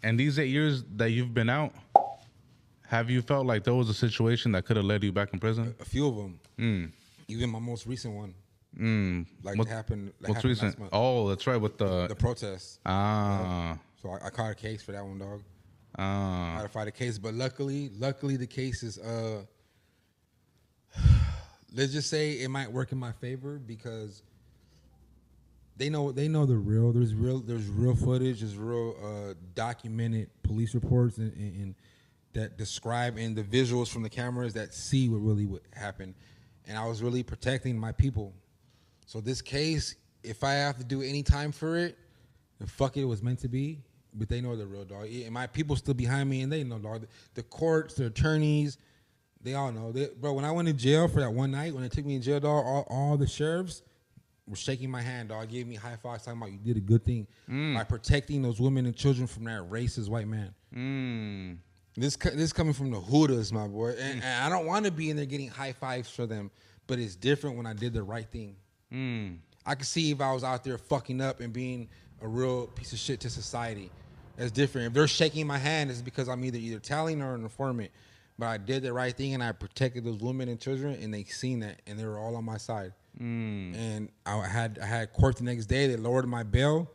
And these 8 years that you've been out, have you felt like there was a situation that could have led you back in prison? A few of them. Even my most recent one. Like What, happened. what's recent? Last month. Oh, that's right, with The protests. Ah. So I caught a case for that one, dog. Ah. I had to fight a case, but luckily the case is let's just say it might work in my favor because they know the real. There's real footage. There's real documented police reports and that describe and the visuals from the cameras that see what really would happen. And I was really protecting my people. So this case, if I have to do any time for it, then fuck it, it was meant to be. But they know the real, dog. And my people still behind me, and they know, dog. The courts, the attorneys, they all know. Bro, when I went to jail for that one night, when they took me in jail, dog, all the sheriffs were shaking my hand, dog. Gave me high fives, talking about you did a good thing by protecting those women and children from that racist white man. This coming from the Hoodas, my boy. And I don't want to be in there getting high fives for them, but it's different when I did the right thing. I could see if I was out there fucking up and being a real piece of shit to society. That's different. If they're shaking my hand, it's because I'm either tallying or an informant. But I did the right thing and I protected those women and children, and they seen that, and they were all on my side. And I had court the next day. They lowered my bail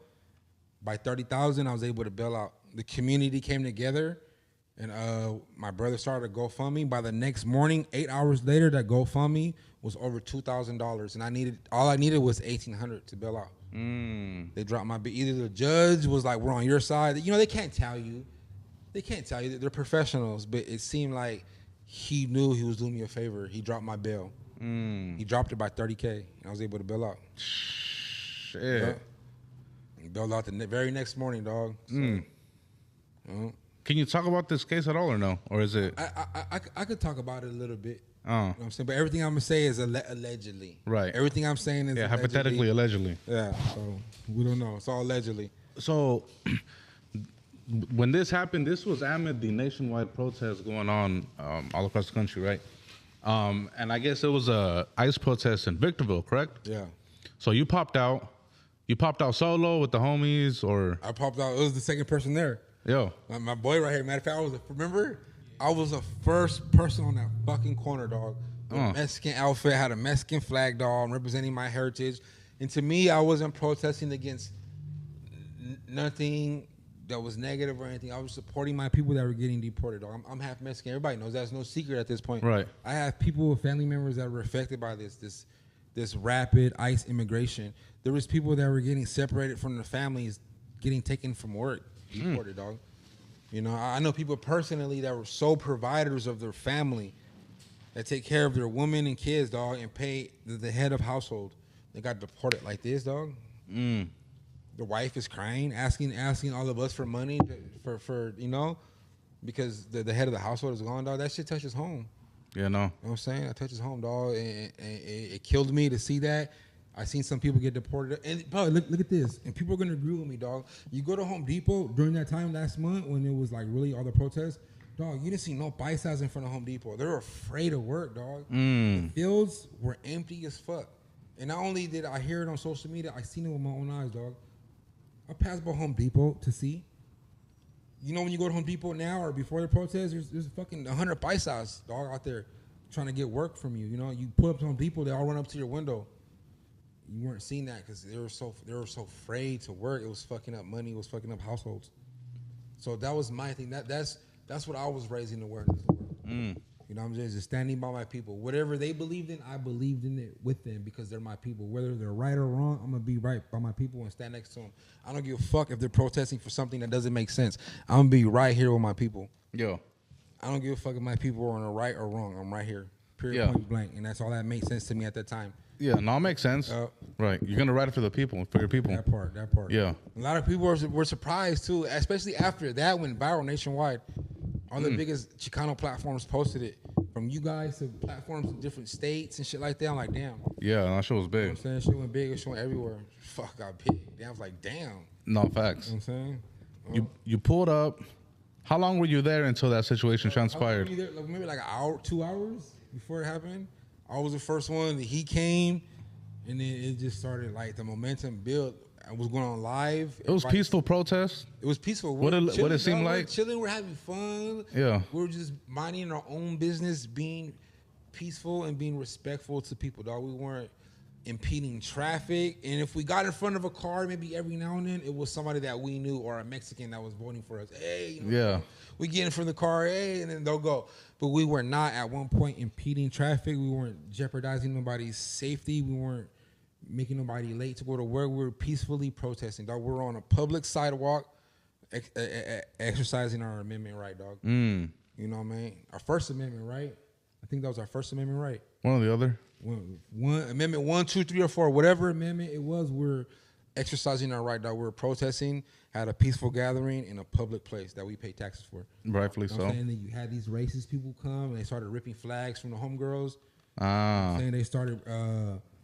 by $30,000. I was able to bail out. The community came together, and my brother started a GoFundMe. By the next morning, 8 hours later, that GoFundMe was over $2,000, and all I needed was $1,800 to bail out. They dropped my bid. Either the judge was like, "We're on your side." You know, they can't tell you. They're professionals, but it seemed like he knew he was doing me a favor. He dropped my bail. He dropped it by $30K, and I was able to bail out. Shit. Yeah. Bailed out the very next morning, dog. So, Can you talk about this case at all or no? Or is it? I could talk about it a little bit. Oh. You know what I'm saying? But everything I'm going to say is allegedly. Right. Everything I'm saying is hypothetically, allegedly. Yeah, so we don't know. It's all allegedly. So when this happened, this was amid the nationwide protests going on all across the country, right? And I guess it was a ICE protest in Victorville, correct? Yeah. So you popped out. You popped out solo with the homies, or? I popped out. It was the second person there. Yo. My boy right here. Matter of fact, remember? I was the first person on that fucking corner, dog. With a Mexican outfit, had a Mexican flag, dog. I'm representing my heritage. And to me, I wasn't protesting against nothing that was negative or anything. I was supporting my people that were getting deported, dog. I'm half Mexican. Everybody knows that's no secret at this point. Right. I have people, family members that were affected by this rapid ICE immigration. There was people that were getting separated from their families, getting taken from work, deported, dog. You know, I know people personally that were sole providers of their family, that take care of their women and kids, dog, and pay the head of household. They got deported like this, dog. The wife is crying, asking all of us for money for you know, because the head of the household is gone, dog. That shit touches home. Yeah, no. You know what I'm saying? That touches home, dog. And it killed me to see that. I seen some people get deported. And bro, look at this. And people are gonna agree with me, dog. You go to Home Depot during that time last month when it was like really all the protests, dog, you didn't see no bicycles in front of Home Depot. They were afraid of work, dog. The fields were empty as fuck. And not only did I hear it on social media, I seen it with my own eyes, dog. I passed by Home Depot to see. You know when you go to Home Depot now or before the protest, there's fucking 100 bicycles, dog, out there trying to get work from you. You know, you pull up to Home Depot, they all run up to your window. You weren't seeing that because they were so afraid to work. It was fucking up money. It was fucking up households. So that was my thing. That's what I was raising awareness for. You know, I'm just standing by my people. Whatever they believed in, I believed in it with them because they're my people. Whether they're right or wrong, I'm gonna be right by my people and stand next to them. I don't give a fuck if they're protesting for something that doesn't make sense. I'm gonna be right here with my people. Yo. I don't give a fuck if my people are on the right or wrong. I'm right here. Period, point blank. And that's all that made sense to me at that time. Yeah, no, it makes sense. Right. You're going to write it for the people, for your people. That part. Yeah. A lot of people were surprised, too, especially after that went viral nationwide. All the biggest Chicano platforms posted it, from you guys to platforms in different states and shit like that. I'm like, damn. Yeah, that shit was big. You know what I'm saying? Shit went big. It went everywhere. Fuck, got big. Damn, I was like, damn. No, facts. You know what I'm saying? You pulled up. How long were you there until that situation transpired? Maybe like an hour, 2 hours before it happened. I was the first one. He came, and then it just started, like, the momentum built was going on live. It was peaceful protest. It was peaceful. What it seemed like? We're chilling. We're having fun. Yeah. We're just minding our own business, being peaceful and being respectful to people, dog. We weren't impeding traffic. And if we got in front of a car, maybe every now and then, it was somebody that we knew or a Mexican that was voting for us. Hey, we get in front of the car, hey, and then they'll go. But we were not at one point impeding traffic. We weren't jeopardizing nobody's safety. We weren't making nobody late to go to work. We were peacefully protesting, dog. We're on a public sidewalk exercising our amendment right, dog. You know what I mean? Our First Amendment right. I think that was our First Amendment right. One or the other. One amendment 1, 2, 3, or 4, whatever amendment it was, we're exercising our right, dog. We're protesting, had a peaceful gathering in a public place that we pay taxes for. Rightfully so. And then you had these racist people come and they started ripping flags from the homegirls. Saying they started.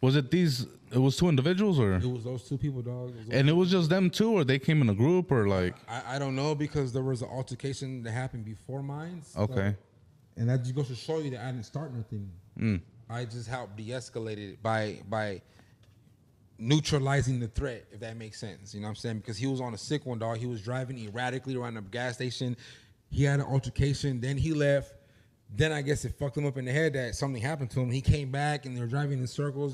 Was it these? It was two individuals, or it was those two people, dog. And it was just them two, or they came in a group, or like I don't know, because there was an altercation that happened before mine. So, okay. And that just goes to show you that I didn't start nothing. I just helped de-escalate it by neutralizing the threat, if that makes sense. You know what I'm saying? Because he was on a sick one, dog. He was driving erratically around the gas station. He had an altercation. Then he left. Then I guess it fucked him up in the head that something happened to him. He came back and they were driving in circles.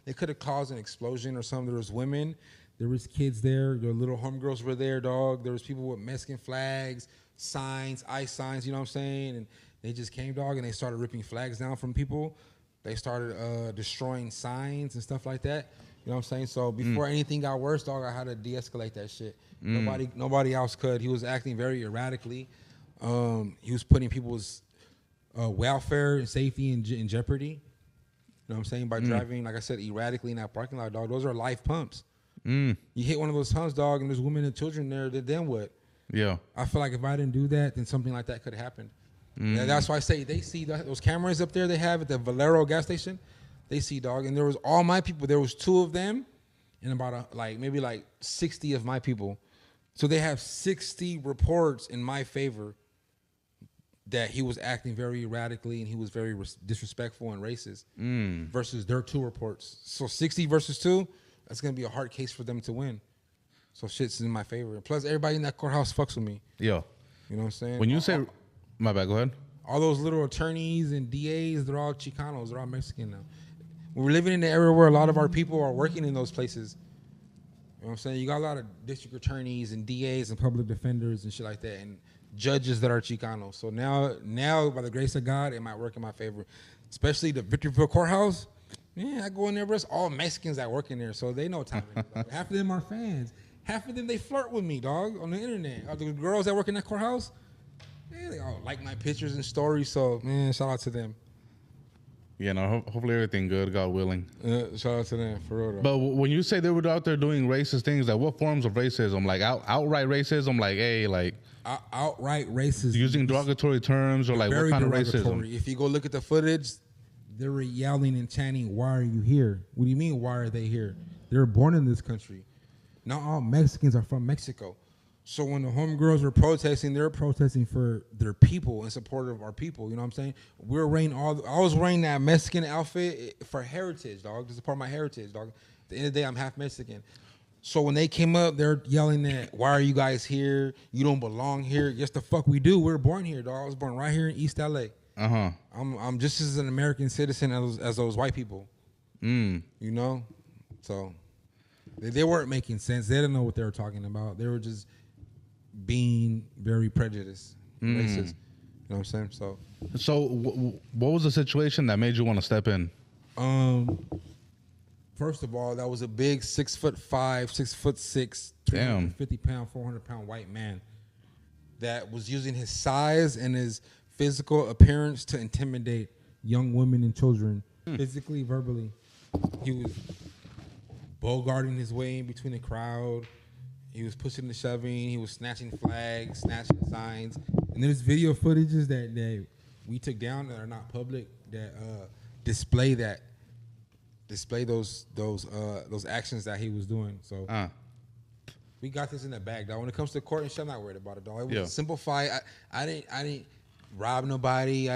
They could have caused an explosion or something. There was women. There was kids there. Their little homegirls were there, dog. There was people with Mexican flags, signs, ice signs, you know what I'm saying? And they just came, dog, and they started ripping flags down from people. They started destroying signs and stuff like that. You know what I'm saying? So before anything got worse, dog, I had to de-escalate that shit. Nobody else could. He was acting very erratically. He was putting people's welfare and safety in jeopardy. You know what I'm saying? By driving, like I said, erratically in that parking lot, dog. Those are life pumps. You hit one of those humps, dog, and there's women and children there. Then what? Yeah. I feel like if I didn't do that, then something like that could have happened. And that's why I say they see those cameras up there they have at the Valero gas station. They see, dog, and there was all my people. There was 2 of them, and about maybe 60 of my people. So they have 60 reports in my favor that he was acting very erratically and he was very disrespectful and racist. Versus their 2 reports. So 60 versus 2, that's gonna be a hard case for them to win. So shit's in my favor. Plus, everybody in that courthouse fucks with me. Yeah, you know what I'm saying. When you say, my bad, go ahead. All those little attorneys and DAs, they're all Chicanos. They're all Mexican now. We're living in an era where a lot of our people are working in those places. You know what I'm saying? You got a lot of district attorneys and DAs and public defenders and shit like that, and judges that are Chicanos. So now, by the grace of God, it might work in my favor. Especially the Victorville Courthouse. Yeah, I go in there, but it's all Mexicans that work in there, so they know time. Half of them are fans. Half of them, they flirt with me, dog, on the internet. The girls that work in that courthouse, they all like my pictures and stories. So, man, shout out to them. Yeah, no, hopefully everything good, God willing. Shout out to them, for real. But when you say they were out there doing racist things, like what forms of racism? Like outright racism? Like, hey, like... outright racism. Using derogatory terms, or like what kind of racism? If you go look at the footage, they were yelling and chanting, "Why are you here?" What do you mean, why are they here? They were born in this country. Not all Mexicans are from Mexico. So when the homegirls were protesting, they were protesting for their people, in support of our people. You know what I'm saying? I was wearing that Mexican outfit for heritage, dog. This is part of my heritage, dog. At the end of the day, I'm half Mexican. So when they came up, they're yelling that, "Why are you guys here? You don't belong here." Yes, the fuck we do. We were born here, dog. I was born right here in East LA. I'm just as an American citizen as those white people. You know? So they weren't making sense. They didn't know what they were talking about. They were just being very prejudiced, racist. You know what I'm saying? So what was the situation that made you want to step in? First of all, that was a big 6'5", 6'6", 350-pound, 400-pound white man that was using his size and his physical appearance to intimidate young women and children, physically, verbally. He was bogarting his way in between the crowd. He was pushing and shoving. He was snatching flags, snatching signs. And there's video footages that we took down that are not public that display those actions that he was doing. So we got this in the bag, dog. When it comes to court and shit, I'm not worried about it, dog. It was a simple fight. I didn't rob nobody.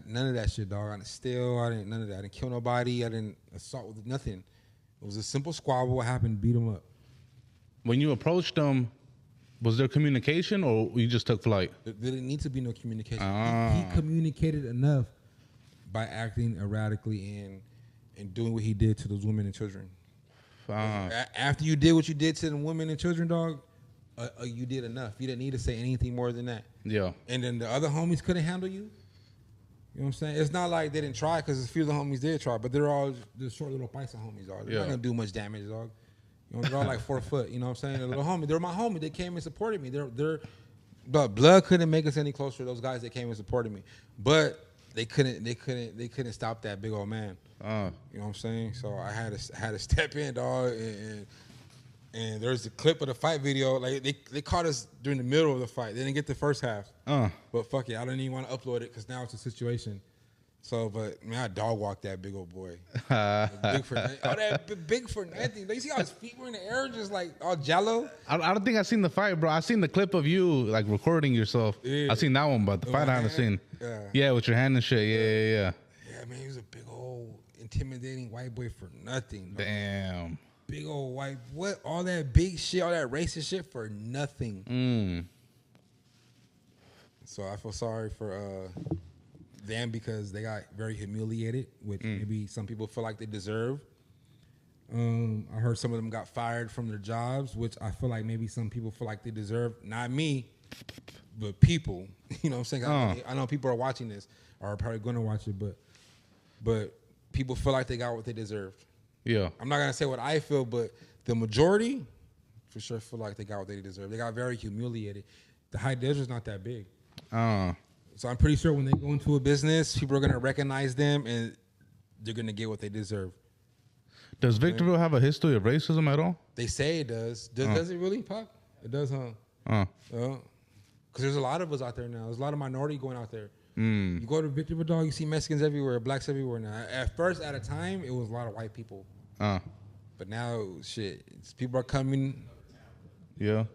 None of that shit, dog. I didn't steal. None of that. I didn't kill nobody. I didn't assault with nothing. It was a simple squabble. What happened? Beat him up. when you approached them, was there communication or you just took flight? There didn't need to be no communication. Ah. He communicated enough by acting erratically and doing what he did to those women and children. After you did what you did to the women and children, dog, you did enough. You didn't need to say anything more than that. Yeah. And then the other homies couldn't handle you. You know what I'm saying? It's not like they didn't try, because a few of the homies did try, but they're all just short little paisa homies, dog. They're not gonna do much damage, dog. You know, they're all like 4 foot. You know what I'm saying? The little homie, they're my homie. They came and supported me. But blood couldn't make us any closer to those guys that came and supported me. But they couldn't stop that big old man. You know what I'm saying? So I had to step in, dog. And there's a clip of the fight video. Like they caught us during the middle of the fight. They didn't get the first half. But fuck it, I don't even want to upload it because now it's a situation. So, but man, I dog walked that big old boy. Big for big for nothing. You see how his feet were in the air, just like all jello. I don't think I've seen the fight, bro. I seen the clip of you like recording yourself. Yeah. I seen that one, but the fight I haven't seen. Yeah, with your hand and shit. Yeah. Yeah, man, he was a big old intimidating white boy for nothing. Bro. Damn. Big old white, what? All that big shit, all that racist shit for nothing. So I feel sorry for them because they got very humiliated, which maybe some people feel like they deserve. I heard some of them got fired from their jobs, which I feel like maybe some people feel like they deserve. Not me, but people. You know what I'm saying? I know people are watching this or are probably going to watch it, but people feel like they got what they deserved. Yeah. I'm not going to say what I feel, but the majority for sure feel like they got what they deserve. They got very humiliated. The high desert's not that big. So I'm pretty sure when they go into a business, people are going to recognize them and they're going to get what they deserve. Does Victorville have a history of racism at all? They say it does. Does it really, Pop? It does, huh? Because there's a lot of us out there now. There's a lot of minority going out there. You go to Victorville, dog, you see Mexicans everywhere, blacks everywhere now. At first, at a time, it was a lot of white people. But now, shit, people are coming. Yeah.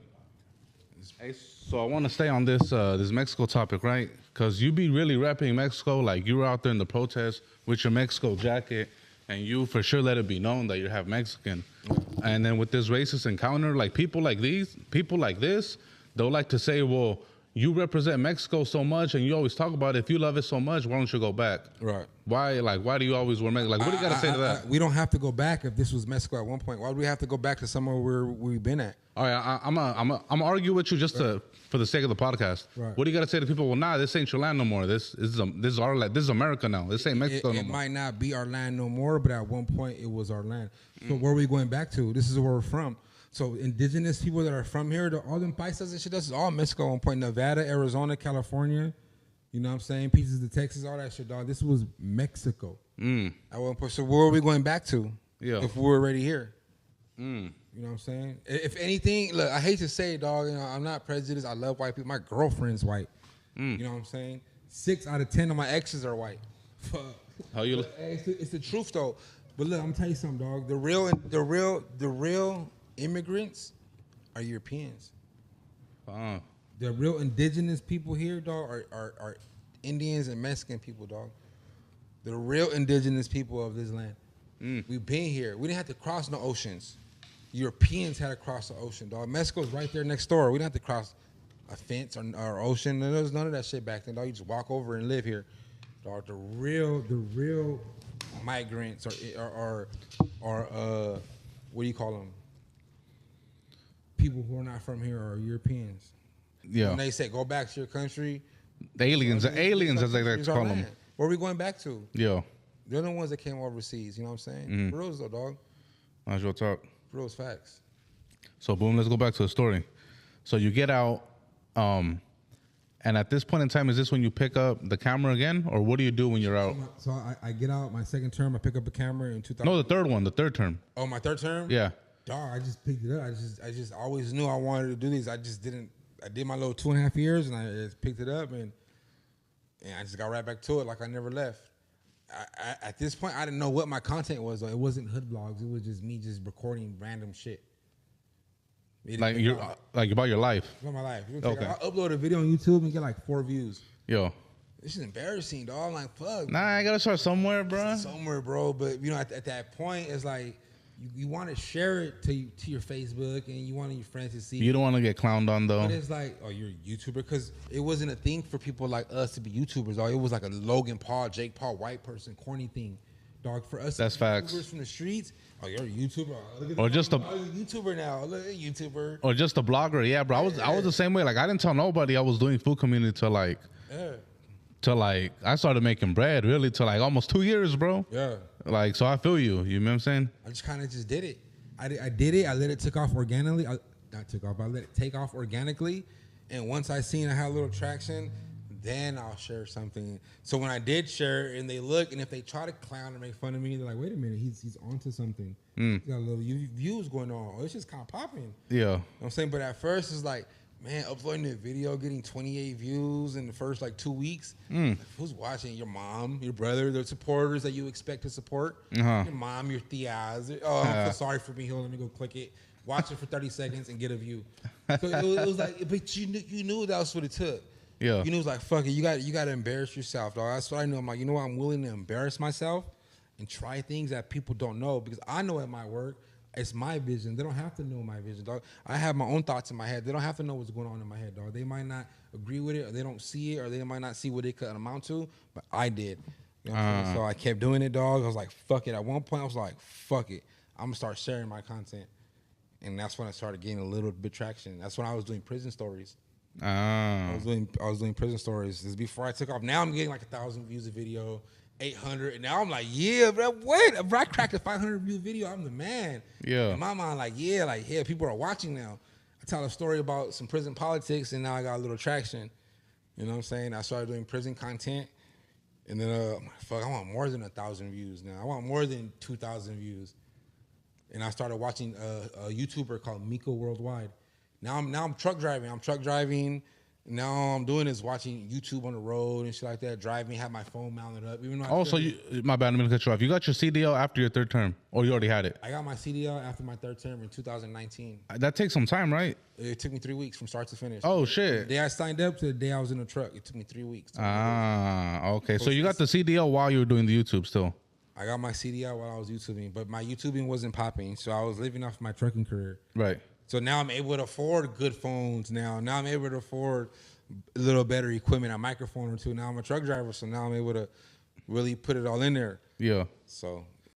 Hey, so I want to stay on this Mexico topic, right? Because you be really repping Mexico. Like, you were out there in the protest with your Mexico jacket, and you for sure let it be known that you have Mexican. And then with this racist encounter, like, people like this, they'll like to say, well, you represent Mexico so much and you always talk about it. If you love it so much, why don't you go back? Right. Why do you always wear Mexico? Like, what do you got to say to that? We don't have to go back if this was Mexico at one point. Why do we have to go back to somewhere where we've been at? All right, I'm gonna argue with you just for the sake of the podcast. Right. What do you got to say to people? Well, nah, this ain't your land no more. This is our land. This is America now. This ain't Mexico no more. It might not be our land no more, but at one point it was our land. So where are we going back to? This is where we're from. So indigenous people that are from here, all them paisas and shit, that's all Mexico at one point. Nevada, Arizona, California, you know what I'm saying? Pieces of Texas, all that shit, dog. This was Mexico at one point. So where are we going back to if we're already here? You know what I'm saying? If anything, look, I hate to say it, dog. You know, I'm not prejudiced. I love white people. My girlfriend's white. You know what I'm saying? 6 out of 10 of my exes are white. How you? It's the truth, though. But look, I'm gonna tell you something, dog. The real immigrants are Europeans. The real indigenous people here, dog, are Indians and Mexican people, dog. The real indigenous people of this land. We've been here. We didn't have to cross no oceans. Europeans had to cross the ocean, dog. Mexico's right there next door. We didn't have to cross a fence or ocean. There was none of that shit back then, dog. You just walk over and live here, dog. The real migrants or what do you call them? People who are not from here are Europeans. Yeah. When they say go back to your country, the aliens as they like to call them. Where are we going back to? Yeah. They're the ones that came overseas. You know what I'm saying? Reals though, dog. That's your talk. Reals facts. So boom, let's go back to the story. So you get out, and at this point in time, is this when you pick up the camera again, or what do you do when you're out? So I get out my second term. I pick up a camera in 2000. No, the third term. Oh, my third term? Yeah. Dog, I just picked it up. I just always knew I wanted to do these. I just didn't. I did my little 2.5 years, and I just picked it up, and I just got right back to it like I never left. At this point, I didn't know what my content was. Though. It wasn't hood vlogs. It was just me just recording random shit. Like about your life. About my life. Okay. I'll upload a video on YouTube and get like 4 views. Yo. This is embarrassing, dog. I'm like, fuck. Nah, I gotta start somewhere, bro. Somewhere, bro. But you know, at that point, it's like you want to share it to your Facebook, and you want your friends to see. You don't want to get clowned on though. But it's like, oh, you're a YouTuber, because it wasn't a thing for people like us to be YouTubers. Dog. It was like a Logan Paul, Jake Paul, white person, corny thing. Dog, for us, that's facts. YouTubers from the streets. Oh, you're a YouTuber. Oh, look at or just a YouTuber now. Look at YouTuber. Or just a blogger. Yeah, bro. I was the same way. Like I didn't tell nobody I was doing food community till like. Yeah. To like, I started making bread really to like almost 2 years, bro. Yeah. Like, so I feel you. You know what I'm saying? I just kind of just did it. I did it. I let it take off organically. I let it take off organically. And once I seen I had a little traction, then I'll share something. So when I did share and they look, and if they try to clown or make fun of me, they're like, wait a minute, he's onto something. He's got a little views going on. Oh, it's just kind of popping. Yeah. You know what I'm saying? But at first it's like, man, uploading a video, getting 28 views in the first like 2 weeks. Like, who's watching? Your mom, your brother, the supporters that you expect to support. Your mom, your tias. Oh, I feel sorry for me. Let me go click it. Watch it for 30 seconds and get a view. So it was like, but you knew that's what it took. Yeah. You knew it was like, fuck it. You got to embarrass yourself, dog. That's what I knew. I'm like, you know what? I'm willing to embarrass myself and try things that people don't know, because I know it might work. It's my vision. They don't have to know my vision, dog. I have my own thoughts in my head. They don't have to know what's going on in my head, dog. They might not agree with it, or they don't see it, or they might not see what it could amount to, but I did. You know what I'm saying? So I kept doing it, dog. I was like, fuck it. At one point, I was like, fuck it. I'm going to start sharing my content. And that's when I started getting a little bit traction. That's when I was doing prison stories. I was doing prison stories. This is before I took off. Now I'm getting like 1,000 views a video. 800, and now I'm like, yeah, bro, wait, if I cracked a 500 view video, I'm the man. Yeah. In my mind, like, yeah, people are watching now. I tell a story about some prison politics, and now I got a little traction. You know what I'm saying? I started doing prison content, and then, fuck, I want more than 1,000 views now. I want more than 2,000 views. And I started watching a YouTuber called Miko Worldwide. Now I'm truck driving. Now all I'm doing is watching YouTube on the road and shit like that, driving, have my phone mounted up. Even though my bad, I'm going to cut you off. You got your CDL after your third term, or you already had it? I got my CDL after my third term in 2019. That takes some time, right? It took me 3 weeks from start to finish. Oh, shit. The day I signed up to the day I was in the truck, it took me 3 weeks. Okay. So you got the CDL while you were doing the YouTube still? I got my CDL while I was YouTubing, but my YouTubing wasn't popping, so I was living off my trucking career. Right. So now I'm able to afford good phones now. Now I'm able to afford a little better equipment, a microphone or two. Now I'm a truck driver, so now I'm able to really put it all in there. Yeah. So